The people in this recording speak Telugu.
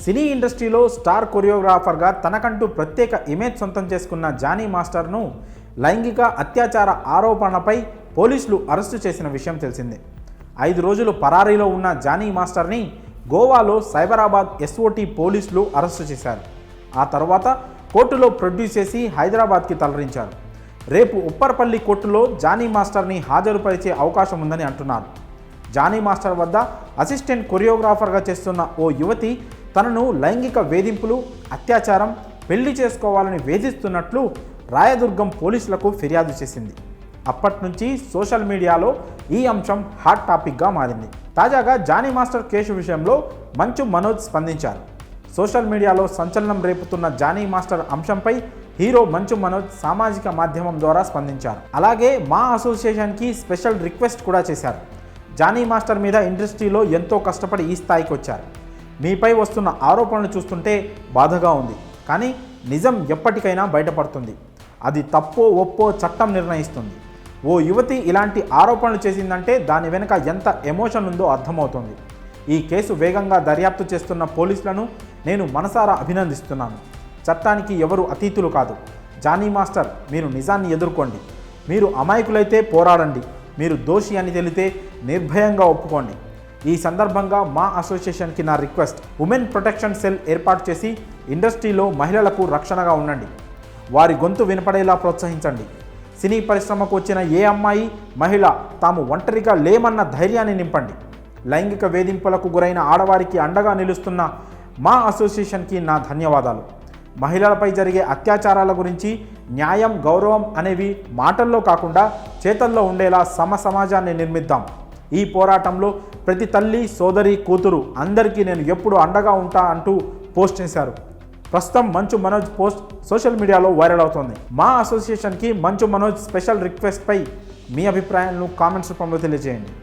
సినీ ఇండస్ట్రీలో స్టార్ కొరియోగ్రాఫర్గా తనకంటూ ప్రత్యేక ఇమేజ్ సొంతం చేసుకున్న జానీ మాస్టర్ను లైంగిక అత్యాచార ఆరోపణలపై పోలీసులు అరెస్టు చేసిన విషయం తెలిసిందే. 5 రోజులు పరారీలో ఉన్న జానీ మాస్టర్ని గోవాలో సైబరాబాద్ ఎస్ఓటీ పోలీసులు అరెస్టు చేశారు. ఆ తర్వాత కోర్టులో ప్రొడ్యూస్ చేసి హైదరాబాద్కి తరలించారు. రేపు ఉప్పర్పల్లి కోర్టులో జానీ మాస్టర్ని హాజరుపరిచే అవకాశం ఉందని అంటున్నారు. జానీ మాస్టర్ వద్ద అసిస్టెంట్ కొరియోగ్రాఫర్గా చేస్తున్న ఓ యువతి తనను లైంగిక వేధింపులు, అత్యాచారం, పెళ్లి చేసుకోవాలని వేధిస్తున్నట్లు రాయదుర్గం పోలీసులకు ఫిర్యాదు చేసింది. అప్పటి నుంచి సోషల్ మీడియాలో ఈ అంశం హాట్ టాపిక్గా మారింది. తాజాగా జానీ మాస్టర్ కేసు విషయంలో మంచు మనోజ్ స్పందించారు. సోషల్ మీడియాలో సంచలనం రేపుతున్న జానీ మాస్టర్ అంశంపై హీరో మంచు మనోజ్ సామాజిక మాధ్యమం ద్వారా స్పందించారు. అలాగే మా అసోసియేషన్కి స్పెషల్ రిక్వెస్ట్ కూడా చేశారు. జానీ మాస్టర్ మీద ఇండస్ట్రీలో ఎంతో కష్టపడి ఈ స్థాయికి వచ్చారు. మీపై వస్తున్న ఆరోపణలు చూస్తుంటే బాధగా ఉంది. కానీ నిజం ఎప్పటికైనా బయటపడుతుంది. అది తప్పో ఒప్పో చట్టం నిర్ణయిస్తుంది. ఓ యువతి ఇలాంటి ఆరోపణలు చేసిందంటే దాని వెనుక ఎంత ఎమోషన్ ఉందో అర్థమవుతుంది. ఈ కేసు వేగంగా దర్యాప్తు చేస్తున్న పోలీసులను నేను మనసారా అభినందిస్తున్నాను. చట్టానికి ఎవరు అతీతులు కాదు. జానీ మాస్టర్, మీరు నిజాన్ని ఎదుర్కోండి. మీరు అమాయకులైతే పోరాడండి. మీరు దోషి అని తెలితే నిర్భయంగా ఒప్పుకోండి. ఈ సందర్భంగా మా అసోసియేషన్కి నా రిక్వెస్ట్, ఉమెన్ ప్రొటెక్షన్ సెల్ ఏర్పాటు చేసి ఇండస్ట్రీలో మహిళలకు రక్షణగా ఉండండి. వారి గొంతు వినపడేలా ప్రోత్సహించండి. సినీ పరిశ్రమకు వచ్చిన ఏ అమ్మాయి, మహిళ తాము ఒంటరిగా లేమన్న ధైర్యాన్ని నింపండి. లైంగిక వేధింపులకు గురైన ఆడవారికి అండగా నిలుస్తున్న మా అసోసియేషన్కి నా ధన్యవాదాలు. మహిళలపై జరిగే అత్యాచారాల గురించి న్యాయం, గౌరవం అనేవి మాటల్లో కాకుండా చేతల్లో ఉండేలా సమాజాన్ని నిర్మిద్దాం. ఈ పోరాటంలో ప్రతి తల్లి, సోదరి, కూతురు అందరికీ నేను ఎప్పుడు అండగా ఉంటా అంటూ పోస్ట్ చేశారు. ప్రస్తుతం మంచు మనోజ్ పోస్ట్ సోషల్ మీడియాలో వైరల్ అవుతోంది. మా అసోసియేషన్కి మంచు మనోజ్ స్పెషల్ రిక్వెస్ట్పై మీ అభిప్రాయాలను కామెంట్స్ రూపంలో తెలియజేయండి.